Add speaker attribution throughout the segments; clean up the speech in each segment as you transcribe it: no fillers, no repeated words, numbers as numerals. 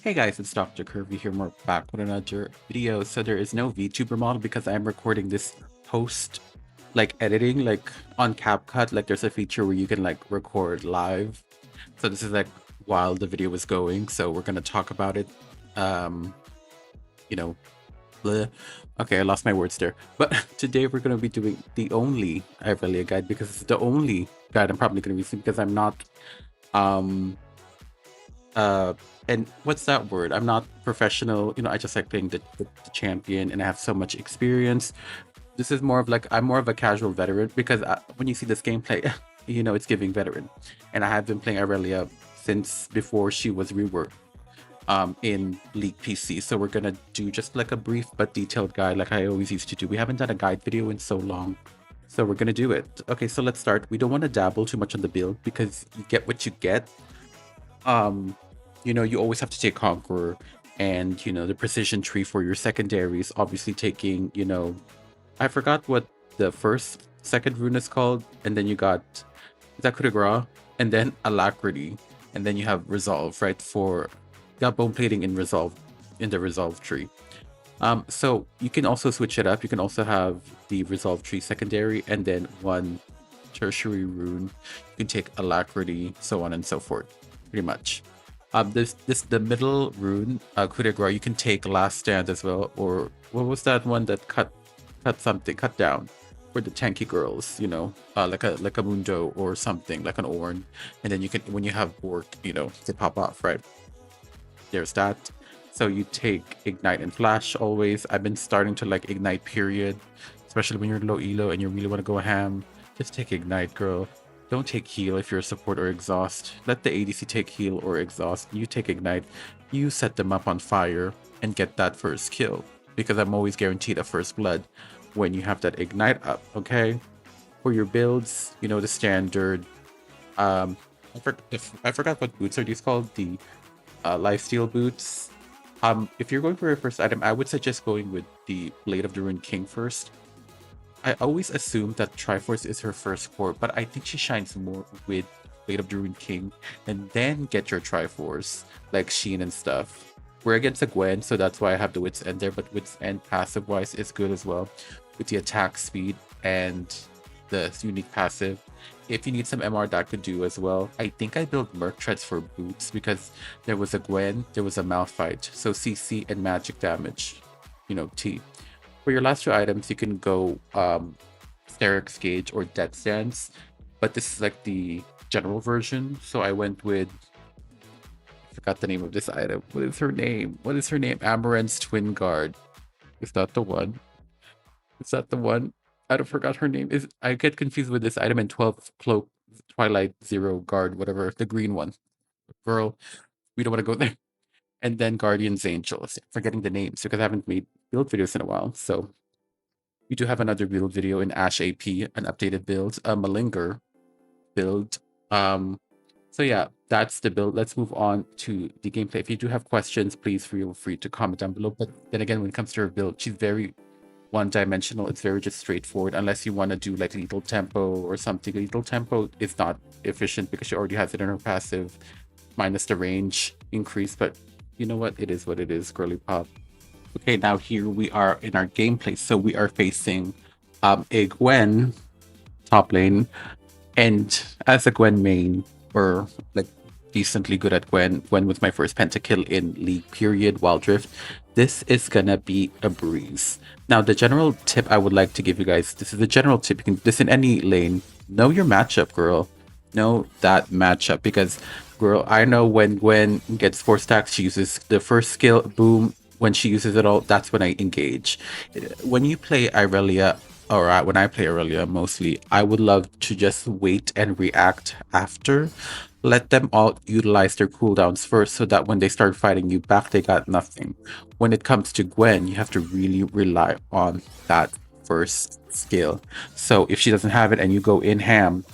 Speaker 1: Hey guys, it's Dr. Curvy here. We're back with another video. So there is no VTuber model because I'm recording this post like editing like on CapCut. Like there's a feature where you can like record live. So this is like while the video was going. So we're gonna talk about it. Um, you know, bleh. Okay, I lost my words there. But today we're gonna be doing the only Irelia guide because it's the only guide I'm probably gonna be using because I'm not um uh and what's that word, I'm not professional, I just like playing the champion and I have so much experience. This is more of like I'm more of a casual veteran because when you see this gameplay it's giving veteran, and I have been playing Irelia since before she was reworked in League PC. So we're gonna do just like a brief but detailed guide like I always used to do. We haven't done a guide video in so long, so we're gonna do it. Okay, so let's start. We don't want to dabble too much on the build because you get what you get. um you always have to take Conqueror, and the precision tree for your secondaries, obviously taking, I forgot what the second rune is called, and then you got, is that coup de grace, and then alacrity, and then you have resolve, right? For got bone plating in resolve, in the resolve tree. So you can also switch it up. You can also have the resolve tree secondary and then one tertiary rune. You can take alacrity, so on and so forth, pretty much. This the middle rune, coup de grace, you can take last stand as well, or what was that one that cut down for the tanky girls, like a Mundo or something, like an Orn, and then you can, when you have Bork, they pop off, right? There's that. So you take ignite and flash always. I've been starting to like ignite period, especially when you're low elo and you really want to go ham. Just take ignite, girl. Don't take heal if you're a support or exhaust. Let the ADC take heal or exhaust. You take ignite. You set them up on fire and get that first kill, because I'm always guaranteed a first blood when you have that ignite up. Okay, for your builds, the standard. I forgot what boots are these called. The lifesteal boots. If you're going for your first item, I would suggest going with the Blade of the Rune King first. I always assume that Triforce is her first core, but I think she shines more with Blade of the Rune King, and then get your Triforce, like Sheen and stuff. We're against a Gwen, so that's why I have the Wit's End there, but Wit's End passive-wise is good as well, with the attack speed and the unique passive. If you need some MR, that could do as well. I think I built Merc Treads for boots because there was a Gwen, there was a Malphite, so CC and magic damage, T. For your last two items, you can go Steric's Gauge or Death Stance, but this is like the general version, so I went with, I forgot the name of this item. What is her name? What is her name? Amaranth's Twin Guard. Is that the one? Is that the one? I don't forgot her name. Is I get confused with this item and 12 Cloak Twilight Zero Guard, whatever, the green one. Girl, we don't want to go there. And then Guardian's Angels. Forgetting the names because I haven't made build videos in a while. So we do have another build video in Ash AP, an updated build, a Malinger build. So yeah, that's the build. Let's move on to the gameplay. If you do have questions, please feel free to comment down below. But then again, when it comes to her build, she's very one-dimensional. It's very just straightforward, unless you want to do like lethal tempo or something. Lethal tempo is not efficient because she already has it in her passive, minus the range increase, but you know what, it is what it is, girly pop. Okay, now here we are in our gameplay. So we are facing a Gwen top lane, and as a Gwen main, we're like decently good at Gwen. Gwen was my first pentakill in League period, Wild Drift. This is gonna be a breeze. Now, the general tip I would like to give you guys, this is the general tip, you can do this in any lane. Know your matchup, girl. Know that matchup, because girl, I know when Gwen gets 4 stacks, she uses the first skill, boom. When she uses it all, that's when I engage. When you play Irelia, or when I play Irelia mostly, I would love to just wait and react after. Let them all utilize their cooldowns first so that when they start fighting you back, they got nothing. When it comes to Gwen, you have to really rely on that first skill. So if she doesn't have it and you go in ham,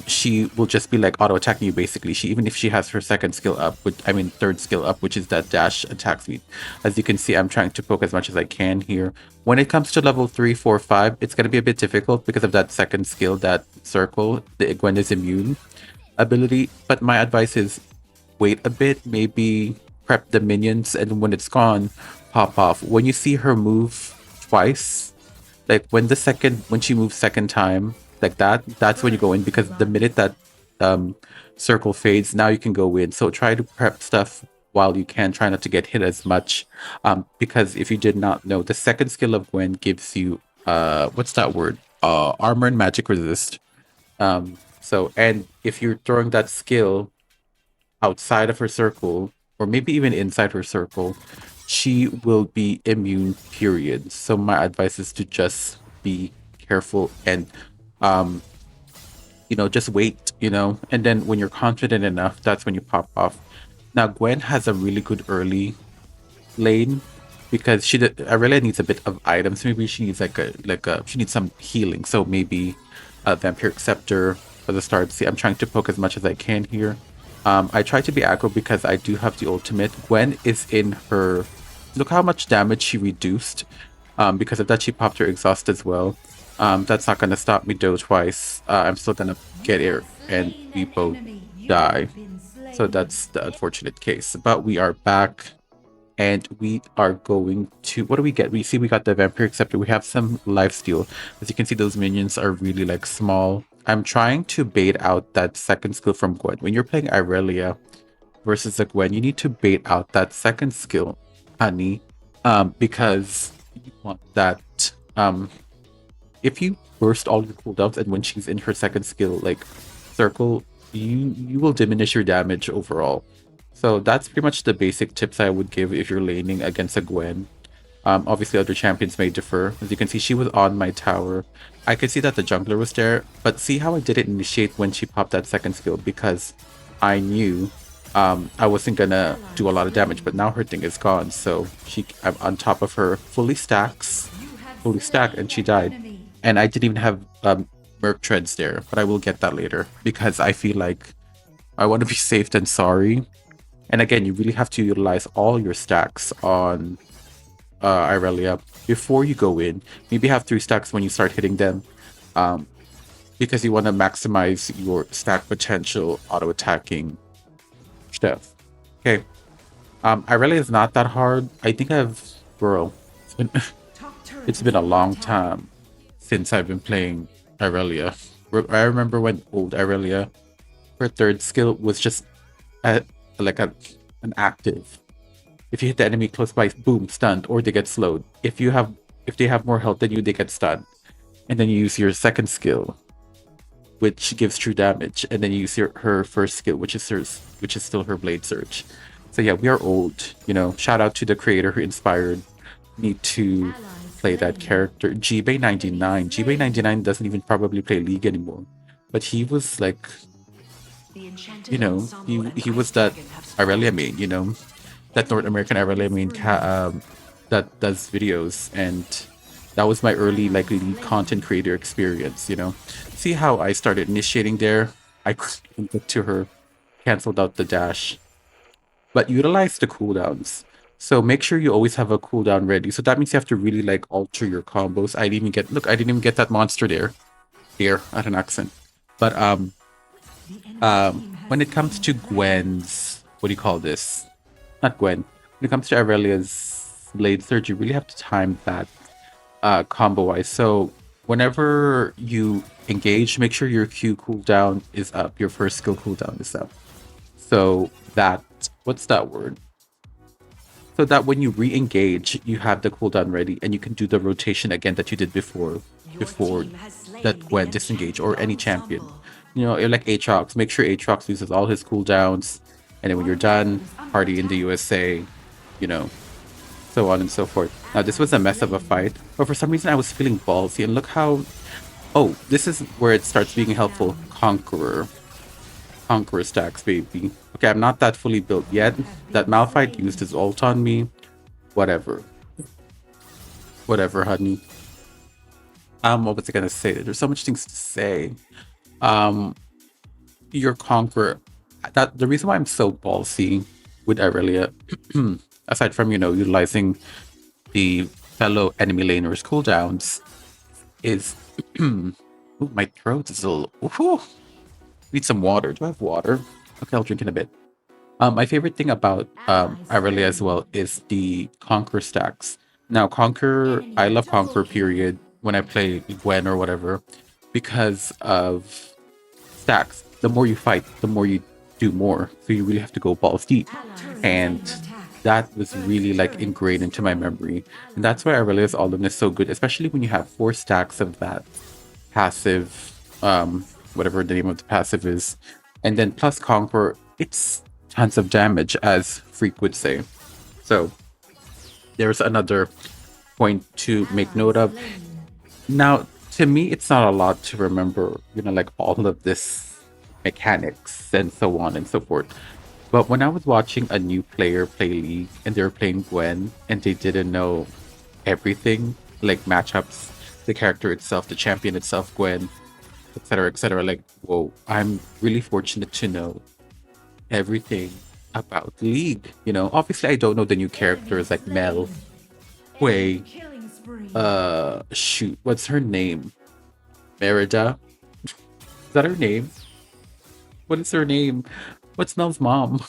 Speaker 1: she will just be like auto attacking you basically. Even if she has her second skill up, third skill up, which is that dash attack speed. As you can see, I'm trying to poke as much as I can here. When it comes to level 3, 4, 5, it's going to be a bit difficult because of that second skill, that circle, the Gwen is immune ability. But my advice is wait a bit, maybe prep the minions, and when it's gone, pop off. When you see her move twice, like when she moves second time, like that's when you go in, because the minute that um circle fades, now you can go in. So try to prep stuff while you can. Try not to get hit as much. Because if you did not know, the second skill of Gwen gives you what's that word? Armor and magic resist. So, and if you're throwing that skill outside of her circle, or maybe even inside her circle, she will be immune, period. So my advice is to just be careful and um just wait, and then when you're confident enough, that's when you pop off. Now Gwen has a really good early lane, because I really needs a bit of items. Maybe she needs she needs some healing. So maybe a vampiric scepter for the start. See, I'm trying to poke as much as I can here. I try to be aggro because I do have the ultimate. Gwen is in her. Look how much damage she reduced. Because of that, she popped her exhaust as well. That's not gonna stop me though twice. I'm still gonna get here, and we both die. So that's the unfortunate case. But we are back, and we are going to, what do we get? We see we got the vampiric scepter. We have some lifesteal. As you can see, those minions are really like small. I'm trying to bait out that second skill from Gwen. When you're playing Irelia versus a Gwen, you need to bait out that second skill, honey. Because you want that. If you burst all your cooldowns, and when she's in her second skill like circle, you will diminish your damage overall. So that's pretty much the basic tips I would give if you're laning against a Gwen. Obviously, other champions may differ. As you can see, she was on my tower. I could see that the jungler was there, but see how I didn't initiate when she popped that second skill, because I knew I wasn't gonna do a lot of damage. But now her thing is gone, so I'm on top of her, fully stacked, and she died. And I didn't even have Merc Treads there, but I will get that later, because I feel like I want to be safe than sorry. And again, you really have to utilize all your stacks on Irelia before you go in. Maybe have 3 stacks when you start hitting them, because you want to maximize your stack potential auto attacking stuff. Okay, Irelia is not that hard. I think bro, it's been a long time since I've been playing Irelia. I remember when old Irelia, her third skill was just a, like an active. If you hit the enemy close by, boom, stunned, or they get slowed. If they have more health than you, they get stunned. And then you use your second skill, which gives true damage, and then you use her first skill, which is still her blade surge. So yeah, we are old. Shout out to the creator who inspired me to play that character. GBay99. GBay99 doesn't even probably play League anymore, but he was like, he was that Irelia main, that North American Irelia main that does videos, and that was my early like lead content creator experience. See how I started initiating there? I couldn't get to her, canceled out the dash, but utilize the cooldowns. So make sure you always have a cooldown ready. So that means you have to really like alter your combos. I didn't even get that monster there. Here, at an accent. But when it comes to Gwen's, what do you call this? Not Gwen. When it comes to Irelia's Blade Surge, you really have to time that combo wise. So whenever you engage, make sure your Q cooldown is up, your first skill cooldown is up. So that, what's that word? So that when you re-engage, you have the cooldown ready, and you can do the rotation again that you did before that Gwen disengage, or any champion. Like Aatrox, make sure Aatrox uses all his cooldowns, and then when you're done, party in the USA, so on and so forth. Now this was a mess of a fight, but for some reason I was feeling ballsy, and look how, oh, this is where it starts being helpful. Conqueror stacks, baby. Okay, I'm not that fully built yet. That Malphite used his ult on me. Whatever, honey. What was I gonna say? There's so much things to say. Your Conqueror. That the reason why I'm so ballsy with Irelia, aside from utilizing the fellow enemy laners cooldowns, is ooh, my throat is a little. Ooh, need some water. Do I have water? Okay, I'll drink in a bit. My favorite thing about
Speaker 2: Ally
Speaker 1: Irelia as
Speaker 2: slain.
Speaker 1: well is the Conquer stacks. Now, Conquer, I
Speaker 2: Enemy
Speaker 1: love
Speaker 2: double
Speaker 1: Conquer,
Speaker 2: kill.
Speaker 1: period, when I play Gwen or whatever, because of stacks. The more you fight, the more you do more. So you really have to go balls deep.
Speaker 2: Ally
Speaker 1: And
Speaker 2: slain. Attack.
Speaker 1: that was
Speaker 2: First
Speaker 1: really like
Speaker 2: turret
Speaker 1: ingrained into my
Speaker 2: destroyed.
Speaker 1: memory. And
Speaker 2: Ally
Speaker 1: that's why Irelia's
Speaker 2: slain.
Speaker 1: Alden is so good, especially when you have four stacks of that passive, whatever the name of the passive is. And then plus Conquer, it's tons of damage, as Freak would say. So there's another point to make
Speaker 2: Ally
Speaker 1: note of.
Speaker 2: slain.
Speaker 1: Now, to me, it's not a lot to remember, like all of this mechanics and so on and so forth. But when I was watching a new player play League and they were playing Gwen and they didn't know everything, like matchups, the character itself, the champion itself, Gwen, etc., etc., like, whoa, I'm really fortunate to know everything about League. Obviously, I don't know the new
Speaker 2: Enemy
Speaker 1: characters like Mel,
Speaker 2: slain. Enemy
Speaker 1: Hui,
Speaker 2: killing spree.
Speaker 1: shoot, what's her name? Merida? Is that her name? What is her name? What's Mel's mom?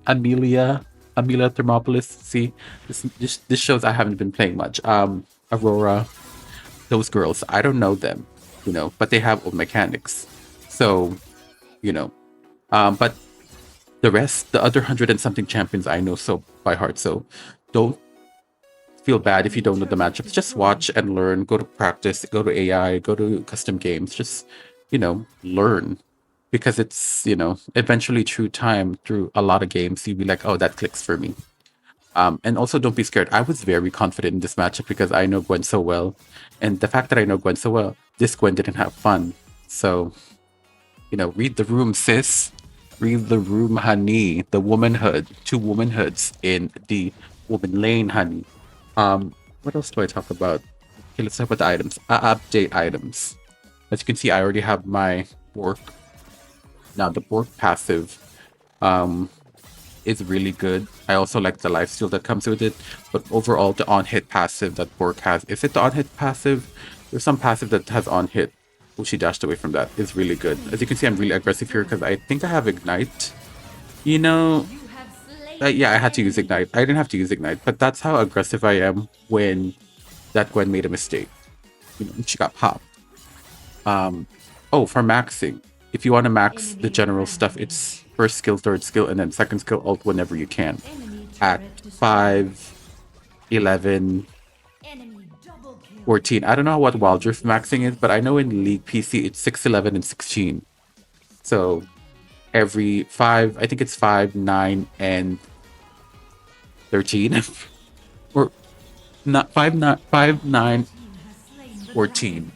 Speaker 1: Amelia? Amelia Thermopolis. See, this shows I haven't been playing much. Aurora, those girls, I don't know them, but they have old mechanics. So, you know, but the rest, the other hundred and something champions, I know so by heart. So, don't feel bad if you
Speaker 2: Enemy
Speaker 1: don't know the
Speaker 2: turret
Speaker 1: matchups. Just
Speaker 2: destroyed.
Speaker 1: watch and learn. Go to practice. Go to AI. Go to custom games. Just learn because it's eventually through time, through a lot of games, you'll be like, oh, that clicks for me. And also don't be scared. I was very confident in this matchup because I know Gwen so well, and the fact that I know Gwen so well, this Gwen didn't have fun. So read the room, sis. Read the room, honey. The womanhood, two womanhoods in the woman lane, honey. What else do I talk about? Okay, let's talk about the items. Update items. As you can see, I already have my Bork. Now the Bork passive is really good. I also like the lifesteal that comes with it. But overall, the on-hit passive that Bork has, is it the on-hit passive? There's some passive that has on-hit. Oh, she dashed away from that. Is really good. As you
Speaker 2: Enemy
Speaker 1: can see, I'm really
Speaker 2: turret
Speaker 1: aggressive here because
Speaker 2: destroyed.
Speaker 1: I think I have Ignite. You know,
Speaker 2: You have slain
Speaker 1: yeah, I
Speaker 2: the
Speaker 1: had to use
Speaker 2: enemy.
Speaker 1: Ignite. I didn't have to use Ignite, but that's how aggressive I am when that Gwen made a mistake. She got popped. Oh, for maxing. If you want to max the
Speaker 2: Enemy
Speaker 1: general stuff,
Speaker 2: rampage.
Speaker 1: it's first skill, third skill, and then second skill ult whenever you can.
Speaker 2: Enemy
Speaker 1: At
Speaker 2: turret destroyed.
Speaker 1: 5, 11,
Speaker 2: Enemy double kill.
Speaker 1: 14. I don't know what Wild
Speaker 2: Enemy
Speaker 1: Drift
Speaker 2: is
Speaker 1: maxing is, but I know in League PC it's 6, 11, and 16. So every 5, I think it's 5, 9, and 13. Or not 5, 9, 5,
Speaker 2: Your
Speaker 1: 9,
Speaker 2: team has slain the dragon.
Speaker 1: 14.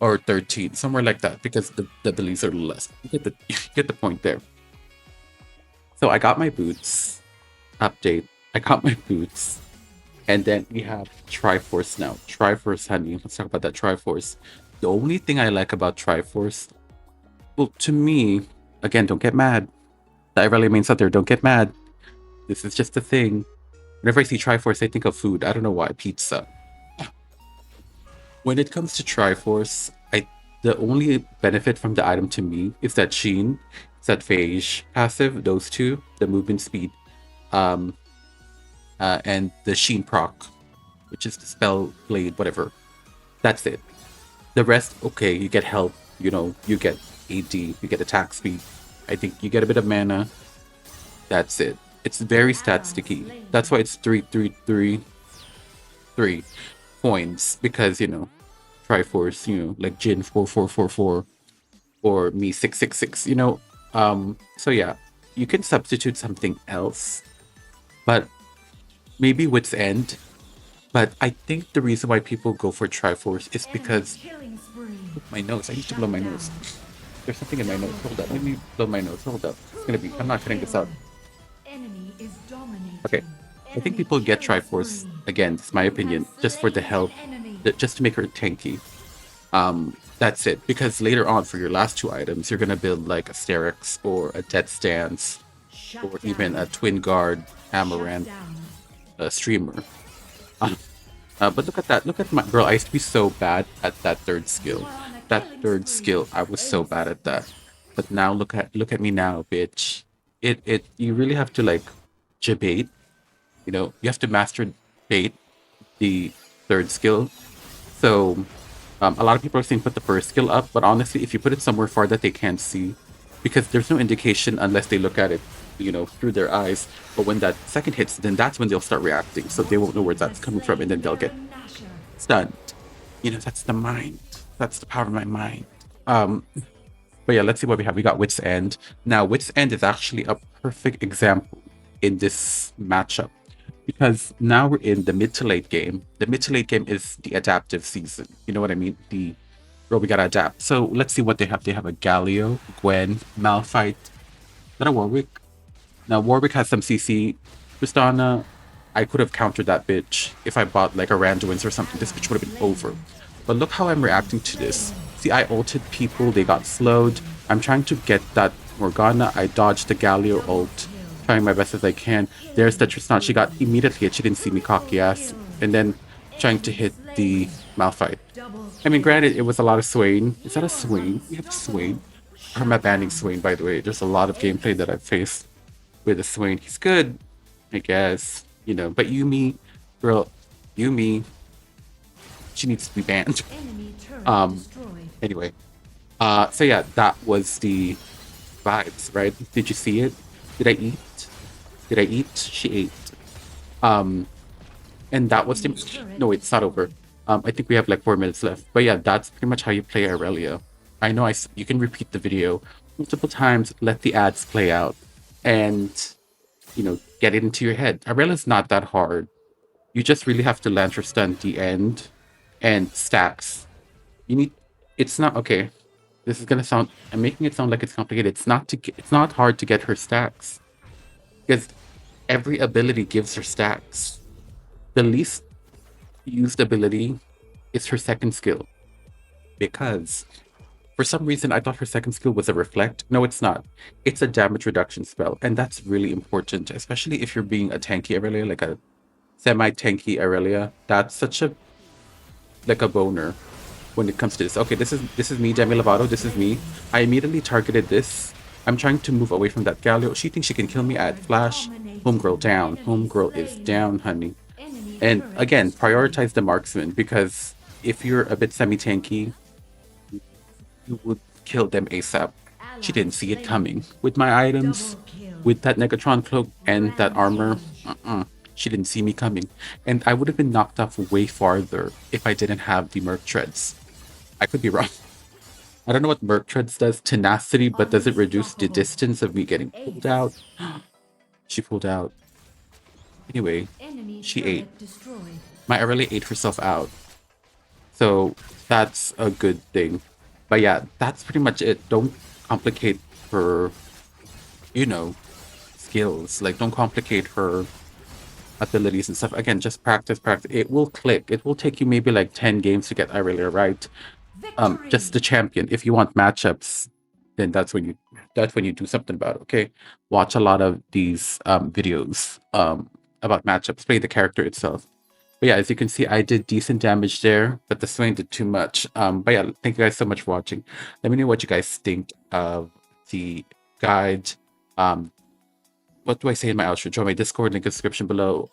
Speaker 1: Or 13, somewhere like that, because the leagues are less. You get the you get the point there. So I got my boots update. I got my boots, and then we have Triforce now. Triforce, honey. Let's talk about that Triforce. The only thing I like about Triforce, well, to me, again, don't get mad. The Irelia mains out there, don't get mad. This is just a thing. Whenever I see Triforce, I think of food. I don't know why. Pizza. When it comes to Triforce, the only benefit from the item to me is that Sheen, it's that Phage passive, those two, the movement speed, um, and the Sheen proc, which is the spell blade, whatever. That's it. The rest, okay, you get health, you get AD, you get attack speed. I think you get a bit of mana. That's it. It's very stat
Speaker 2: Ally
Speaker 1: sticky. That's
Speaker 2: slain.
Speaker 1: why it's 3 3 3 3 points because Triforce, like Jin 4 4 4 4 or me 6 6 6. So yeah, you can substitute something else, but maybe Wit's End. But I think the reason why people go for Triforce is
Speaker 2: Enemy
Speaker 1: because
Speaker 2: killing spree.
Speaker 1: my nose. I need to blow
Speaker 2: Shut
Speaker 1: my nose.
Speaker 2: down.
Speaker 1: There's something in my nose.
Speaker 2: Double
Speaker 1: Hold up. Let
Speaker 2: kill.
Speaker 1: me blow my nose. Hold up. It's gonna be. I'm
Speaker 2: Triple
Speaker 1: not cutting this
Speaker 2: kill.
Speaker 1: out.
Speaker 2: Enemy is
Speaker 1: Okay.
Speaker 2: dominating.
Speaker 1: I think
Speaker 2: Enemy
Speaker 1: people get
Speaker 2: killing
Speaker 1: Triforce
Speaker 2: spree.
Speaker 1: again. It's my
Speaker 2: You have
Speaker 1: opinion, just for the
Speaker 2: slain an
Speaker 1: health,
Speaker 2: enemy.
Speaker 1: just to make her tanky. That's it. Because later on, for your last two items, you're gonna build like a Sterix or a Death Stance
Speaker 2: Shut
Speaker 1: or even a
Speaker 2: down.
Speaker 1: Twin Guard
Speaker 2: Shut
Speaker 1: Amaranth
Speaker 2: down.
Speaker 1: streamer. Uh, but look at that. Look at my girl. I used to be so bad at that third
Speaker 2: You
Speaker 1: skill.
Speaker 2: are on a
Speaker 1: That
Speaker 2: killing
Speaker 1: third
Speaker 2: spree.
Speaker 1: skill, I was so bad
Speaker 2: Ace.
Speaker 1: at that. But now look at me now, bitch. it you really have to like debate. You know, you have to master bait, the third skill. So a lot of people are saying put the first skill up, but honestly, if you put it somewhere far that they can't see, because there's no indication unless they look at it, you know, through their eyes. But when that second hits, then that's when they'll start reacting. So they won't know
Speaker 2: You
Speaker 1: where
Speaker 2: have
Speaker 1: that's coming from, and
Speaker 2: slain
Speaker 1: then they'll get
Speaker 2: Baron Nashor.
Speaker 1: stunned. You know, that's the mind. That's the power of my mind. Um, but yeah, let's see what we have. We got Wit's End. Now, Wit's End is actually a perfect example in this matchup because now we're in the mid to late game. The mid to late game is the adaptive season. You know what I mean? The where we gotta adapt. So let's see what they have. They have a Galio, Gwen, Malphite, is that a Warwick? Now Warwick has some CC. Tristana, I could have countered that bitch if I bought like a Randuin's or something. This
Speaker 2: Ally
Speaker 1: bitch would have been over.
Speaker 2: slain.
Speaker 1: But look how I'm reacting to this. See, I ulted people, they got slowed. I'm trying to get that Morgana. I dodged the Galio
Speaker 2: Double
Speaker 1: ult,
Speaker 2: kill.
Speaker 1: trying my best as I can. There's the
Speaker 2: Killing
Speaker 1: Tristan. She got
Speaker 2: spree.
Speaker 1: immediately hit. She didn't see me
Speaker 2: Triple
Speaker 1: cocky ass.
Speaker 2: kill.
Speaker 1: And then trying to
Speaker 2: Enemy
Speaker 1: hit the
Speaker 2: slain.
Speaker 1: Malphite.
Speaker 2: Double
Speaker 1: I mean,
Speaker 2: kill.
Speaker 1: granted, it was a lot of Swain. Is that
Speaker 2: You
Speaker 1: a
Speaker 2: are
Speaker 1: Swain? We have a
Speaker 2: unstoppable.
Speaker 1: Swain. Or am I
Speaker 2: Shut
Speaker 1: banning
Speaker 2: down.
Speaker 1: Swain, by the way? There's a lot of gameplay that
Speaker 2: Ace.
Speaker 1: I've faced with a Swain. He's good, I guess. You know, but Yumi, girl, Yumi, she needs to be banned.
Speaker 2: Enemy turret
Speaker 1: Um,
Speaker 2: destroyed.
Speaker 1: anyway. So yeah, that was the vibes, right? Did you see it? Did I eat? Did I eat? She ate. Um, and that was the
Speaker 2: Enemy turret
Speaker 1: no, it's not over.
Speaker 2: destroyed.
Speaker 1: I think we have like 4 minutes left. But yeah, that's pretty much how you play Irelia. I know you can repeat the video multiple times, let the ads play out, and you know, get it into your head. Irelia's not that hard. You just really have to Lantern stun the end and stacks. You need. It's not okay. This is gonna sound. I'm making it sound like it's complicated. It's not hard to get her stacks because every ability gives her stacks. The least used ability is her second skill because for some reason I thought her second skill was a reflect. No, it's not. It's a damage reduction spell, and that's really important, especially if you're being a tanky Irelia, like a semi-tanky Irelia. That's such a like a boner when it comes to this. Okay, this is me, Demi
Speaker 2: Ally
Speaker 1: Lovato. This is me.
Speaker 2: slain.
Speaker 1: I immediately targeted this. I'm trying to move away from that Galio. She thinks she can kill me
Speaker 2: You
Speaker 1: at
Speaker 2: are
Speaker 1: flash. Homegirl
Speaker 2: dominating.
Speaker 1: down.
Speaker 2: Enemy
Speaker 1: Homegirl is
Speaker 2: slain.
Speaker 1: down, honey.
Speaker 2: Enemy
Speaker 1: And
Speaker 2: turret
Speaker 1: again,
Speaker 2: destroyed.
Speaker 1: prioritize the marksman because if you're a bit semi-tanky, you would kill them ASAP. She
Speaker 2: Ally
Speaker 1: didn't see it
Speaker 2: slain.
Speaker 1: coming. With my items,
Speaker 2: Double kill.
Speaker 1: with that Negatron cloak and that armor,
Speaker 2: Rampage.
Speaker 1: she didn't see me coming. And I would have been knocked off way farther if I didn't have the Merc Treads. I could be wrong. I don't know what Merc Treads does, tenacity, but does it reduce the
Speaker 2: Unstoppable.
Speaker 1: distance of me getting pulled out?
Speaker 2: Ace.
Speaker 1: She pulled out. Anyway,
Speaker 2: Enemy
Speaker 1: she ate.
Speaker 2: turret destroyed.
Speaker 1: My Irelia ate herself out. So that's a good thing. But yeah, that's pretty much it. Don't complicate her, you know, skills. Like, don't complicate her abilities and stuff. Again, just practice, practice. It will click. It will take you maybe like 10 games to get Irelia right. Just the
Speaker 2: Victory.
Speaker 1: champion. If you want matchups, then that's when you do something about it. Okay, watch a lot of these videos about matchups. Play the character itself. But yeah, as you can see, I did decent damage there, but the Swain did too much. But yeah, thank you guys so much for watching. Let me know what you guys think of the guide. Um, what do I say in my outro? Join my Discord link in the description below.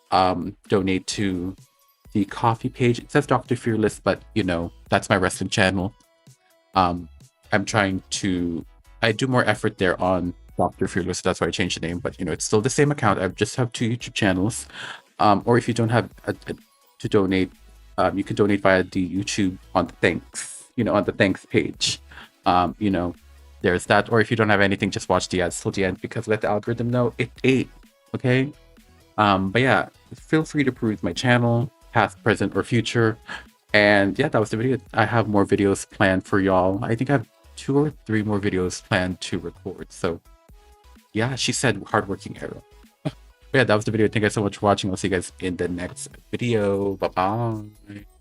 Speaker 1: Donate to the coffee page. It says Dr. Fearless, but you know, that's my wrestling channel. Um, I'm trying to I do more effort there on Dr. Fearless, that's why I changed the name, but you know, it's still the same account. I just have two YouTube channels. Or if you don't have to donate, you can donate via the YouTube on the thanks, on the thanks page. You know, there's that. Or if you don't have anything, just watch the ads till the end because let the algorithm know it ate. Okay. But yeah, feel free to peruse my channel, past, present, or future. And yeah, that was the video. I have more videos planned for y'all. I think I have 2 or 3 more videos planned to record. So yeah, she said hardworking arrow. But yeah, that was the video. Thank you guys so much for watching. I'll see you guys in the next video. Bye bye.